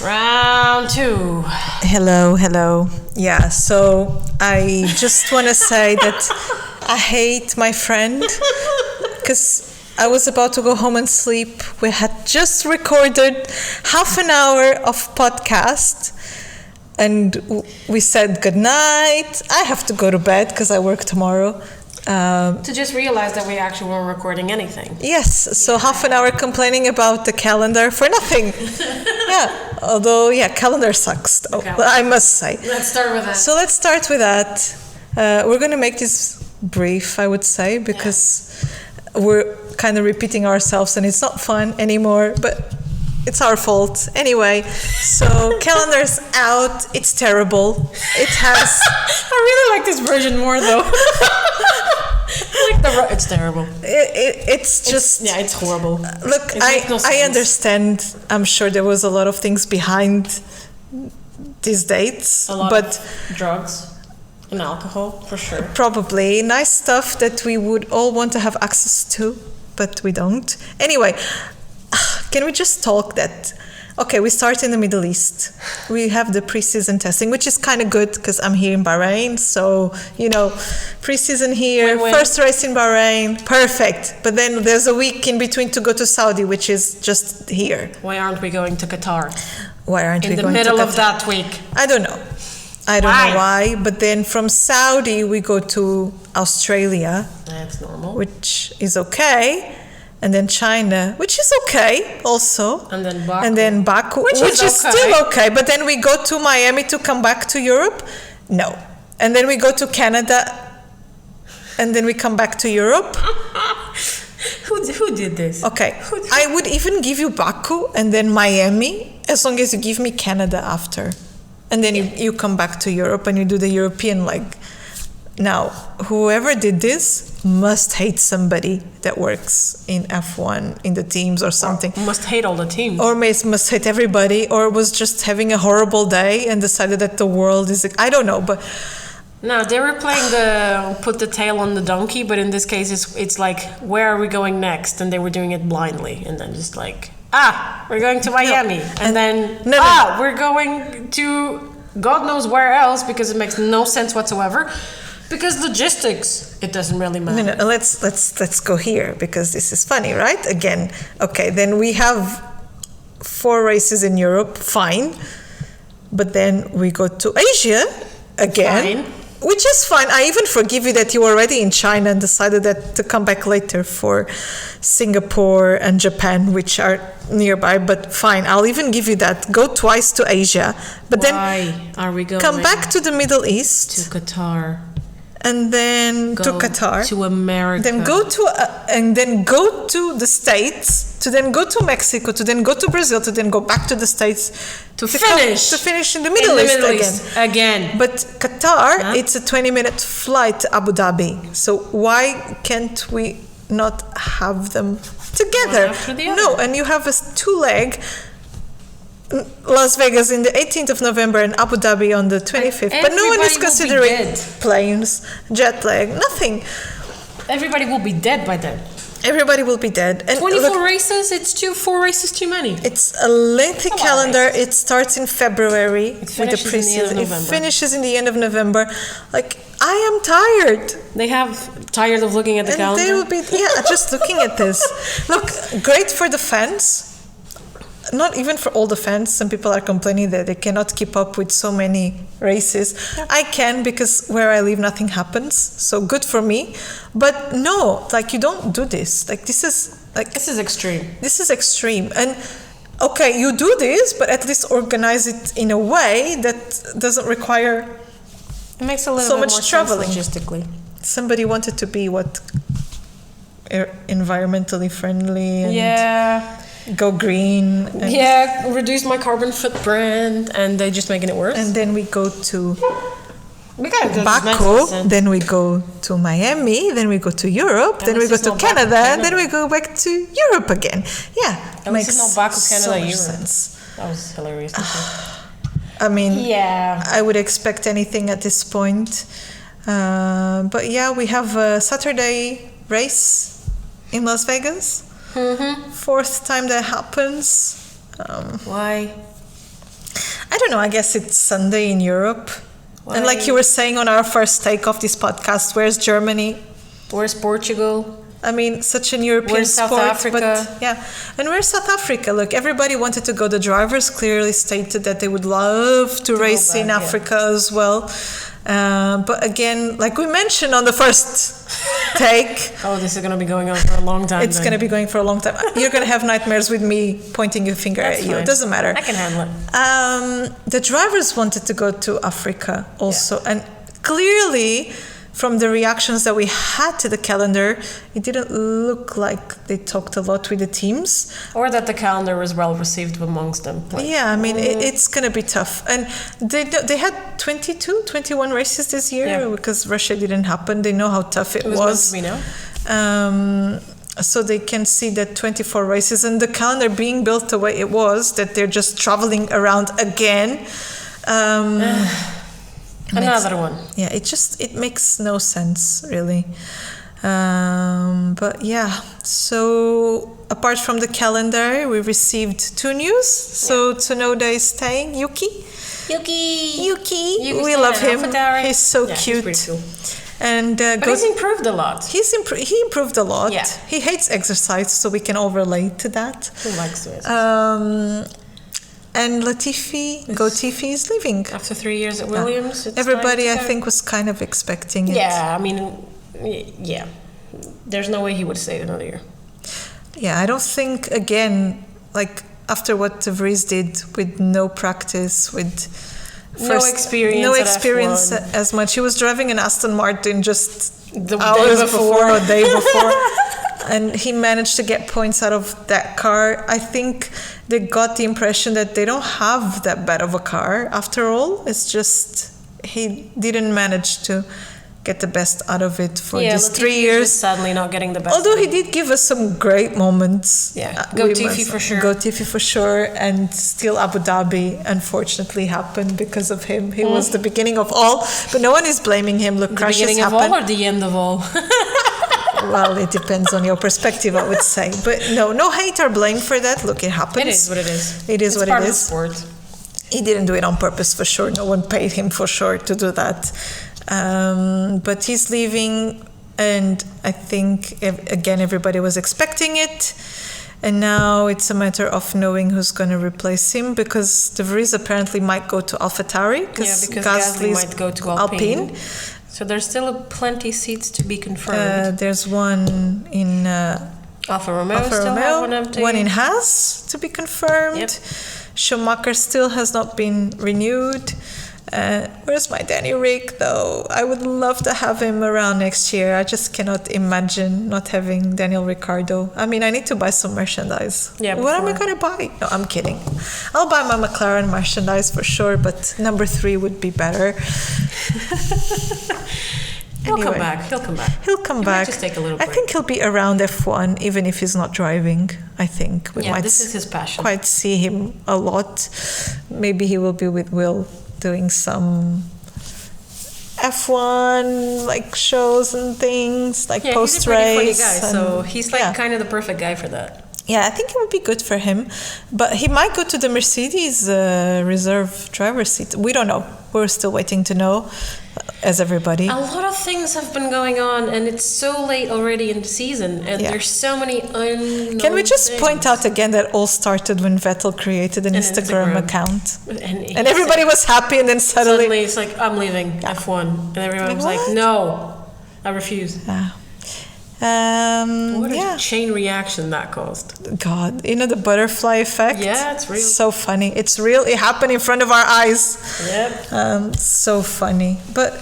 Round 2. Hello. Yeah, so I just want to say that I hate my friend because I was about to go home and sleep. We had just recorded half an hour of podcast and we said goodnight. I have to go to bed because I work tomorrow. To just realize that we actually weren't recording anything. Yes, so half an hour complaining about the calendar for nothing. Yeah, although, calendar sucks, though, I must say. Let's start with that. So let's start with that. We're going to make this brief, I would say, because we're kind of repeating ourselves and it's not fun anymore, but it's our fault. Anyway, so calendar's out. It's terrible. It has... I really like this version more, though. It's terrible. It's just... it's horrible. Look, I understand. I'm sure there was a lot of things behind these dates. A lot but of drugs and alcohol, for sure. Probably. Nice stuff that we would all want to have access to, but we don't. Anyway, can we just talk that... Okay, we start in the Middle East. We have the pre-season testing, which is kind of good because I'm here in Bahrain. So, pre-season here, first race in Bahrain, perfect. But then there's a week in between to go to Saudi, which is just here. Why aren't we going to Qatar? Why aren't we going to Qatar? In the middle of that week. I don't know. I don't know why. But then from Saudi, we go to Australia. That's normal. Which is okay. And then China, which is okay also. And then Baku. And then Baku, which is still okay. But then we go to Miami to come back to Europe? No. And then we go to Canada and then we come back to Europe? Who did this? Okay. I would even give you Baku and then Miami as long as you give me Canada after. And then you come back to Europe and you do the European leg. Now, whoever did this must hate somebody that works in F1 in the teams or something. Or must hate all the teams. Or must hate everybody, or was just having a horrible day and decided that the world is... I don't know, but... No, they were playing the put the tail on the donkey, but in this case it's like, where are we going next? And they were doing it blindly. And then just like, we're going to Miami. No. We're going to God knows where else because it makes no sense whatsoever. Because logistics, it doesn't really matter. No, let's go here because this is funny, right? Again, okay, then we have 4 races in Europe, fine. But then we go to Asia again, which is fine. I even forgive you that you were already in China and decided that to come back later for Singapore and Japan, which are nearby. But fine, I'll even give you that. Go twice to Asia, but then are we going? Come back to the Middle East, to Qatar. And then to Qatar, to America, then go to the States, to then go to Mexico, to then go to Brazil, to then go back to the States, to finish in the Middle East again. But Qatar, it's a 20-minute flight to Abu Dhabi. So why can't we not have them together? One after the other. No, and you have a 2-leg. Las Vegas in the 18th of November and Abu Dhabi on the 25th. But no one is considering planes, jet lag, nothing. Everybody will be dead by then. Everybody will be dead. And 24 races, it's 4 races too many. It's a lengthy calendar. It starts in February with the pre-season. It finishes in the end of November. Like, I am tired. They have tired of looking at the calendar. They will be, just looking at this. Look, great for the fans. Not even for all the fans. Some people are complaining that they cannot keep up with so many races. Yeah. I can because where I live nothing happens. So good for me. But no, you don't do this. This is extreme. This is extreme. And okay, you do this, but at least organize it in a way that doesn't require it makes a little so bit much more traveling. Sense logistically. Somebody wanted to be environmentally friendly and go green. Reduce my carbon footprint, and they're just making it worse. And then we go to Baku, then we go to Miami, then we go to Europe, then we go to Canada, and then we go back to Europe again. Yeah, makes no Baku, Canada, so much Europe. sense. That was hilarious. I mean, I would expect anything at this point. But we have a Saturday race in Las Vegas. 4th time that happens. Why? don't know. I guess it's Sunday in Europe. Why? And like you were saying on our first take of this podcast, where's Germany? Where's Portugal? I mean, such an European Where's sport. South Africa? But yeah. And where's South Africa? Look, everybody wanted to go. The drivers clearly stated that they would love to race in Africa as well. But again, like we mentioned on the first take. Oh, this is going to be going on for a long time. It's going to be going for a long time. You're going to have nightmares with me pointing a finger at you. Fine. It doesn't matter. I can handle it. The drivers wanted to go to Africa also. And clearly, from the reactions that we had to the calendar, it didn't look like they talked a lot with the teams. Or that the calendar was well received amongst them. Like, yeah, I mean, it's going to be tough. And they had 21 races this year because Russia didn't happen. They know how tough it was. Meant to be, no? So they can see that 24 races and the calendar being built the way it was, that they're just traveling around again. Another one. Yeah, it makes no sense, really. But yeah, so apart from the calendar, we received 2 news. So Tsunoda is staying. Yuki, we love him. AlphaTauri. He's so cute. He's pretty cool. And but he's improved a lot. He improved a lot. Yeah. He hates exercise, so we can overlay to that. Who likes to exercise? And Latifi is leaving. After 3 years at Williams. Everybody, I think, was kind of expecting it. Yeah, I mean, yeah. There's no way he would stay another year. Yeah, I don't think, again, like after what De Vries did with no practice, with no experience as much. He was driving an Aston Martin just the hours day before or day before. And he managed to get points out of that car. I think they got the impression that they don't have that bad of a car after all. It's just he didn't manage to get the best out of it for these 3 years. Sadly, not getting the best. Although he did give us some great moments. Yeah, Go Tiffy for sure. Go Tiffy for sure. And still Abu Dhabi unfortunately happened because of him. He was the beginning of all. But no one is blaming him. Look, crashes beginning happen. of all or the end of all? Well, it depends on your perspective, I would say. But no hate or blame for that. Look, it happens. It is what it is. It is it's what part it of is. Sport. He didn't do it on purpose for sure. No one paid him for sure to do that. But he's leaving, and I think, again, everybody was expecting it. And now it's a matter of knowing who's going to replace him, because De Vries apparently might go to AlphaTauri, because Gasly might go to Alpine. So there's still plenty seats to be confirmed. There's one in Alfa Romeo still have one empty. One in Haas to be confirmed. Yep. Schumacher still has not been renewed. Where's my Danny Rick, though? I would love to have him around next year. I just cannot imagine not having Daniel Ricciardo. I mean, I need to buy some merchandise. Yeah, what am I going to buy? No, I'm kidding. I'll buy my McLaren merchandise for sure, but number 3 would be better. He'll come back. He'll come back. Might just take a little break. I think he'll be around F1, even if he's not driving. I think we might this is his passion. Quite see him a lot. Maybe he will be with Will doing some F1 like shows and things, like post race. He's a pretty funny guy, so he's like kind of the perfect guy for that. Yeah, I think it would be good for him, but he might go to the Mercedes reserve driver seat. We don't know. We're still waiting to know, as everybody. A lot of things have been going on, and it's so late already in the season, and there's so many unknown Can we just things. point out again that all started when Vettel created an Instagram account, and everybody was happy, and then suddenly it's like, I'm leaving F1, and everyone was like, no, I refuse. What a chain reaction that caused. God, the butterfly effect. Yeah, it's real. So funny. It's real. It happened in front of our eyes. Yep. So funny. But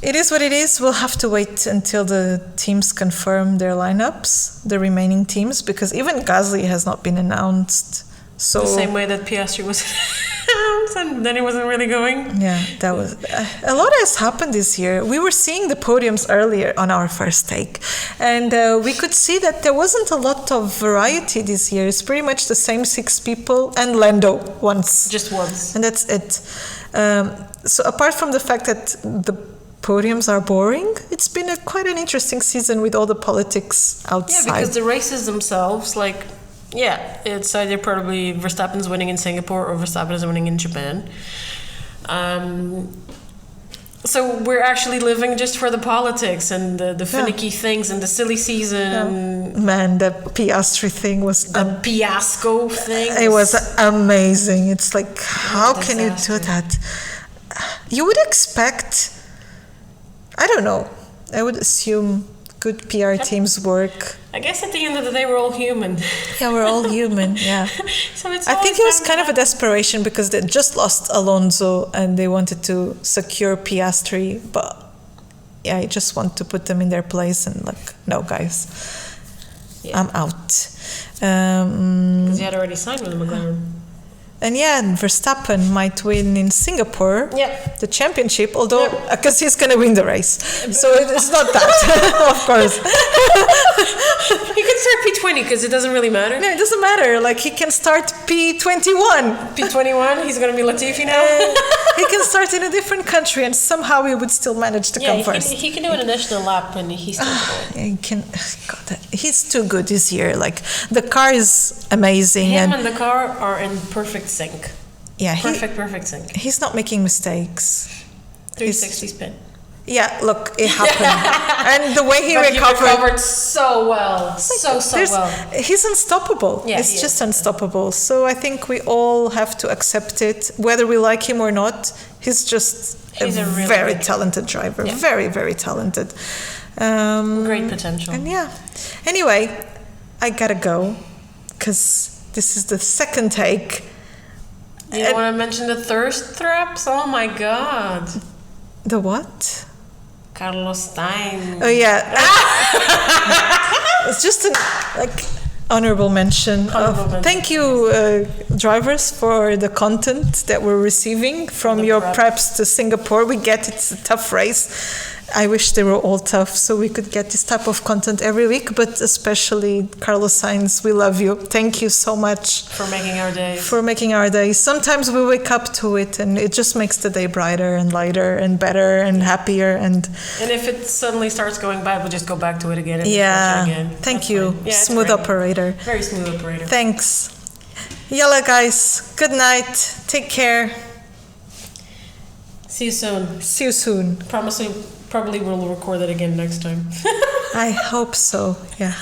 it is what it is. We'll have to wait until the teams confirm their lineups, the remaining teams, because even Gasly has not been announced. So the same way that Piastri was announced and then he wasn't really going. Yeah, that was a lot has happened this year. We were seeing the podiums earlier on our first take, and we could see that there wasn't a lot of variety this year. It's pretty much the same 6 people and Lando once. Just once. And that's it. So apart from the fact that the podiums are boring, it's been quite an interesting season with all the politics outside. Yeah, because the races themselves, Yeah, it's either probably Verstappen's winning in Singapore or Verstappen is winning in Japan. So we're actually living just for the politics and the finicky things and the silly season. Yeah. Man, the Piastri thing was... The fiasco thing. It was amazing. It's like, how can you do that? You would expect... I don't know. I would assume good PR teams work. I guess at the end of the day, we're all human. Yeah, we're all human, yeah. So it's I think it was kind of a desperation because they just lost Alonso and they wanted to secure Piastri, but yeah, I just want to put them in their place and like, no, guys, I'm out. Because he had already signed with McLaren. And yeah, Verstappen might win in Singapore, the championship, although because he's going to win the race. So it's not that, of course. He can start P20 because it doesn't really matter. No, it doesn't matter. Like he can start P21. P21, he's going to be Latifi now. He can start in a different country and somehow he would still manage to come first. He can do an additional lap and he's still he can. God, he's too good this year. Like the car is amazing. Him and the car are in perfect sync. Yeah, perfect sync. He's not making mistakes. 360 spin. Yeah, look, it happened. And the way he recovered so well. So well. He's unstoppable. Yeah, he's just unstoppable. So I think we all have to accept it. Whether we like him or not, he's a really very talented driver. Yeah. Very, very talented. Great potential. And yeah. Anyway, I gotta go. Because this is the second take. You don't want to mention the thirst traps? Oh my god. The what? Carlos Sainz. Oh yeah. It's just an honorable mention. Thank you, drivers, for the content that we're receiving from your preps to Singapore. We get it's a tough race. I wish they were all tough so we could get this type of content every week, but especially Carlos Sainz, we love you. Thank you so much. For making our days. For making our days. Sometimes we wake up to it and it just makes the day brighter and lighter and better and happier. And if it suddenly starts going bad, we'll just go back to it again. And again. Thank you. Yeah, smooth operator. Very smooth operator. Thanks. Yalla guys. Good night. Take care. See you soon. See you soon. Probably we'll record it again next time. I hope so, yeah.